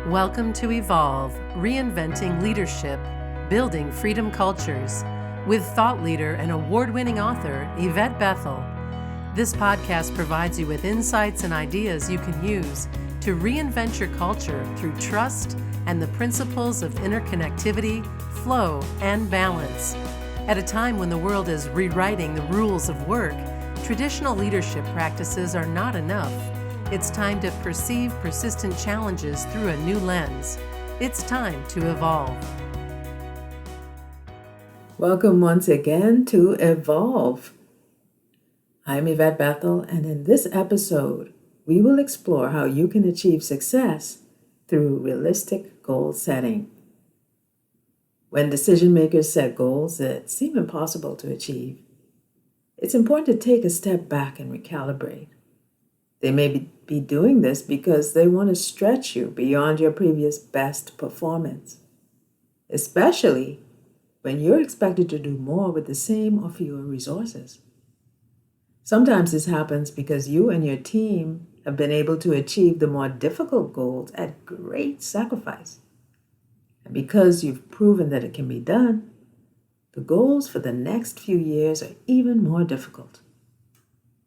Welcome to Evolve, Reinventing Leadership, Building Freedom Cultures, with thought leader and award-winning author Yvette Bethel. This podcast provides you with insights and ideas you can use to reinvent your culture through trust and the principles of interconnectivity, flow, and balance. At a time when the world is rewriting the rules of work, traditional leadership practices are not enough. It's time to perceive persistent challenges through a new lens. It's time to evolve. Welcome once again to Evolve. I'm Yvette Bethel, and in this episode, we will explore how you can achieve success through realistic goal setting. When decision makers set goals that seem impossible to achieve, it's important to take a step back and recalibrate. They may be doing this because they want to stretch you beyond your previous best performance, especially when you're expected to do more with the same or fewer resources. Sometimes this happens because you and your team have been able to achieve the more difficult goals at great sacrifice. And because you've proven that it can be done, the goals for the next few years are even more difficult.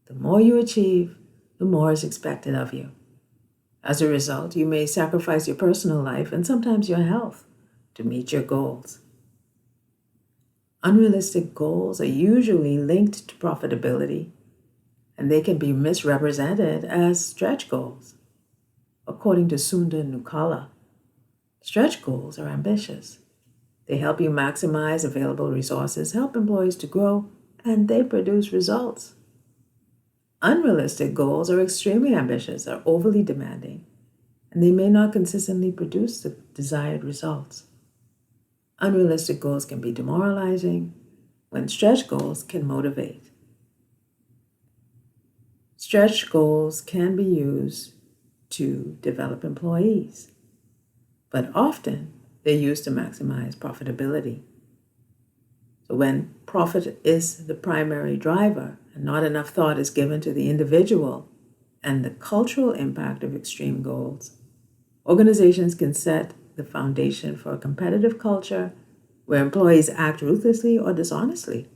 The more you achieve, the more is expected of you. As a result, you may sacrifice your personal life and sometimes your health to meet your goals. Unrealistic goals are usually linked to profitability, and they can be misrepresented as stretch goals. According to Sundar Nucala, stretch goals are ambitious. They help you maximize available resources, help employees to grow, and they produce results. Unrealistic goals are extremely ambitious, are overly demanding, and they may not consistently produce the desired results. Unrealistic goals can be demoralizing, when stretch goals can motivate. Stretch goals can be used to develop employees, but often they're used to maximize profitability. So when profit is the primary driver and not enough thought is given to the individual and the cultural impact of extreme goals, organizations can set the foundation for a competitive culture where employees act ruthlessly or dishonestly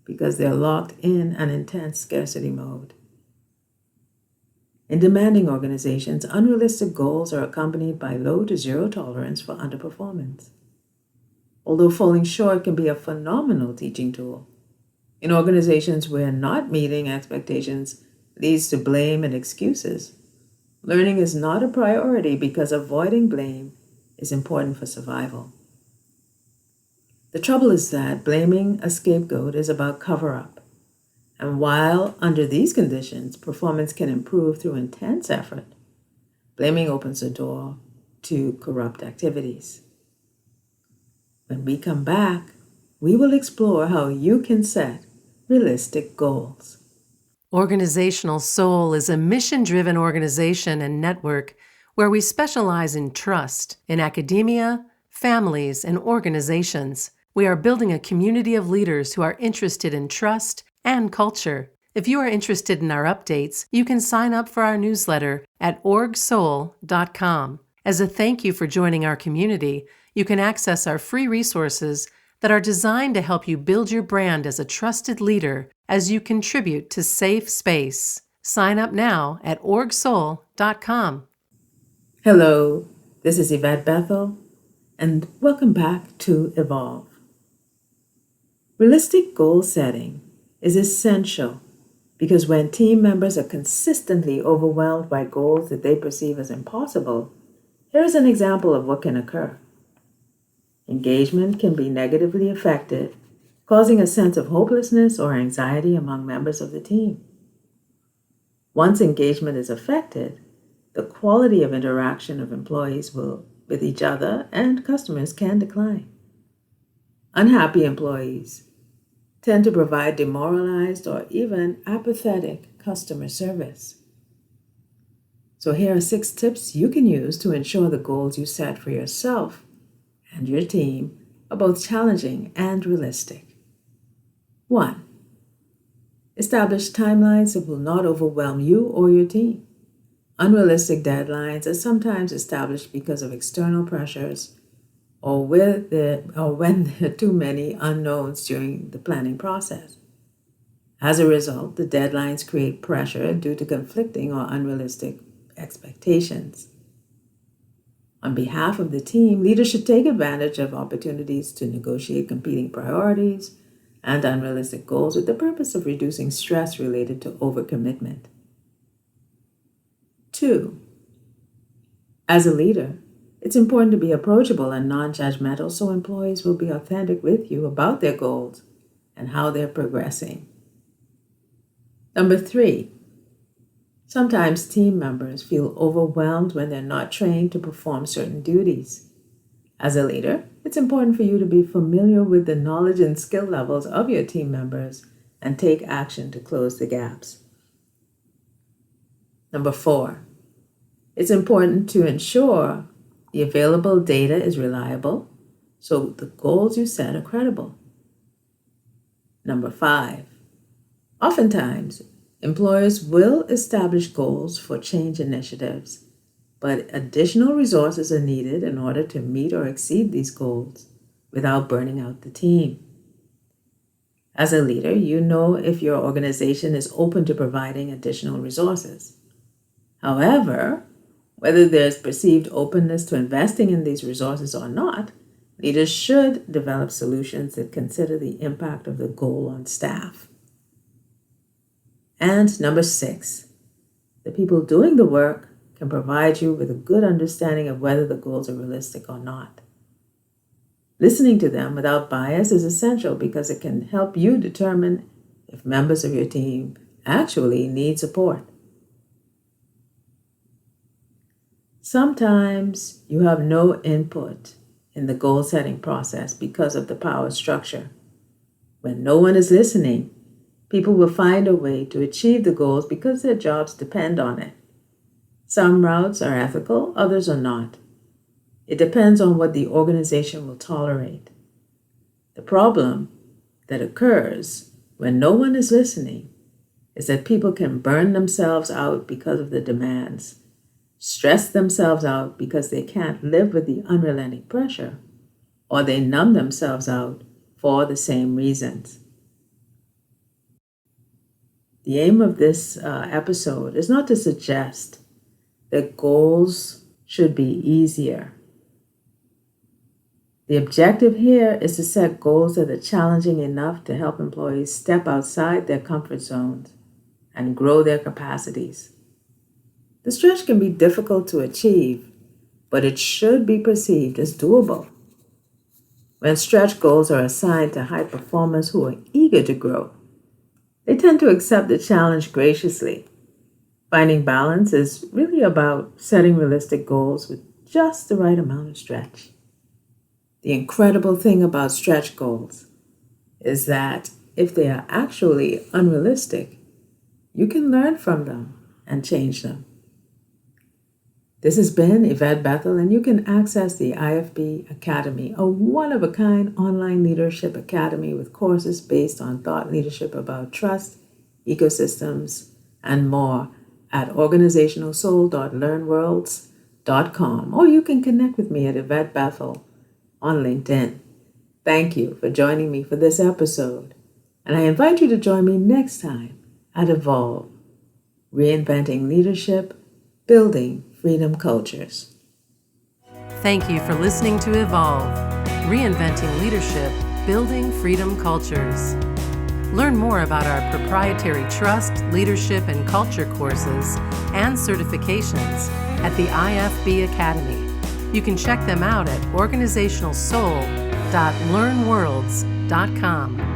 because they're locked in an intense scarcity mode. In demanding organizations, unrealistic goals are accompanied by low to zero tolerance for underperformance. Although falling short can be a phenomenal teaching tool, in organizations where not meeting expectations leads to blame and excuses, learning is not a priority because avoiding blame is important for survival. The trouble is that blaming a scapegoat is about cover-up. And while under these conditions, performance can improve through intense effort, blaming opens the door to corrupt activities. When we come back, we will explore how you can set realistic goals. Organizational Soul is a mission-driven organization and network where we specialize in trust in academia, families, and organizations. We are building a community of leaders who are interested in trust and culture. If you are interested in our updates, you can sign up for our newsletter at orgsoul.com. As a thank you for joining our community, you can access our free resources that are designed to help you build your brand as a trusted leader as you contribute to safe space. Sign up now at orgsoul.com. Hello, this is Yvette Bethel, and welcome back to Evolve. Realistic goal setting is essential because when team members are consistently overwhelmed by goals that they perceive as impossible, here is an example of what can occur. Engagement can be negatively affected, causing a sense of hopelessness or anxiety among members of the team. Once engagement is affected, the quality of interaction of employees with each other and customers can decline. Unhappy employees tend to provide demoralized or even apathetic customer service. So here are 6 tips you can use to ensure the goals you set for yourself and your team are both challenging and realistic. 1. Establish timelines that will not overwhelm you or your team. Unrealistic deadlines are sometimes established because of external pressures or when there are too many unknowns during the planning process. As a result, the deadlines create pressure due to conflicting or unrealistic expectations. On behalf of the team, leaders should take advantage of opportunities to negotiate competing priorities and unrealistic goals with the purpose of reducing stress related to overcommitment. 2. As a leader, it's important to be approachable and non-judgmental so employees will be authentic with you about their goals and how they're progressing. Number 3, sometimes team members feel overwhelmed when they're not trained to perform certain duties. As a leader, it's important for you to be familiar with the knowledge and skill levels of your team members and take action to close the gaps. Number 4, it's important to ensure the available data is reliable so the goals you set are credible. Number 5, oftentimes, employers will establish goals for change initiatives, but additional resources are needed in order to meet or exceed these goals without burning out the team. As a leader, you know if your organization is open to providing additional resources. However, whether there's perceived openness to investing in these resources or not, leaders should develop solutions that consider the impact of the goal on staff. And number 6, the people doing the work can provide you with a good understanding of whether the goals are realistic or not. Listening to them without bias is essential because it can help you determine if members of your team actually need support. Sometimes you have no input in the goal-setting process because of the power structure. When no one is listening, people will find a way to achieve the goals because their jobs depend on it. Some routes are ethical, others are not. It depends on what the organization will tolerate. The problem that occurs when no one is listening is that people can burn themselves out because of the demands, stress themselves out because they can't live with the unrelenting pressure, or they numb themselves out for the same reasons. The aim of this episode is not to suggest that goals should be easier. The objective here is to set goals that are challenging enough to help employees step outside their comfort zones and grow their capacities. The stretch can be difficult to achieve, but it should be perceived as doable. When stretch goals are assigned to high performers who are eager to grow, they tend to accept the challenge graciously. Finding balance is really about setting realistic goals with just the right amount of stretch. The incredible thing about stretch goals is that if they are actually unrealistic, you can learn from them and change them. This has been Yvette Bethel, and you can access the IFB Academy, a one-of-a-kind online leadership academy with courses based on thought leadership about trust, ecosystems, and more at organizationalsoul.learnworlds.com, or you can connect with me at Yvette Bethel on LinkedIn. Thank you for joining me for this episode, and I invite you to join me next time at Evolve, Reinventing Leadership, Building Freedom Cultures. Thank you for listening to Evolve, Reinventing Leadership, Building Freedom Cultures. Learn more about our proprietary trust, leadership, and culture courses and certifications at the IFB Academy. You can check them out at organizationalsoul.learnworlds.com.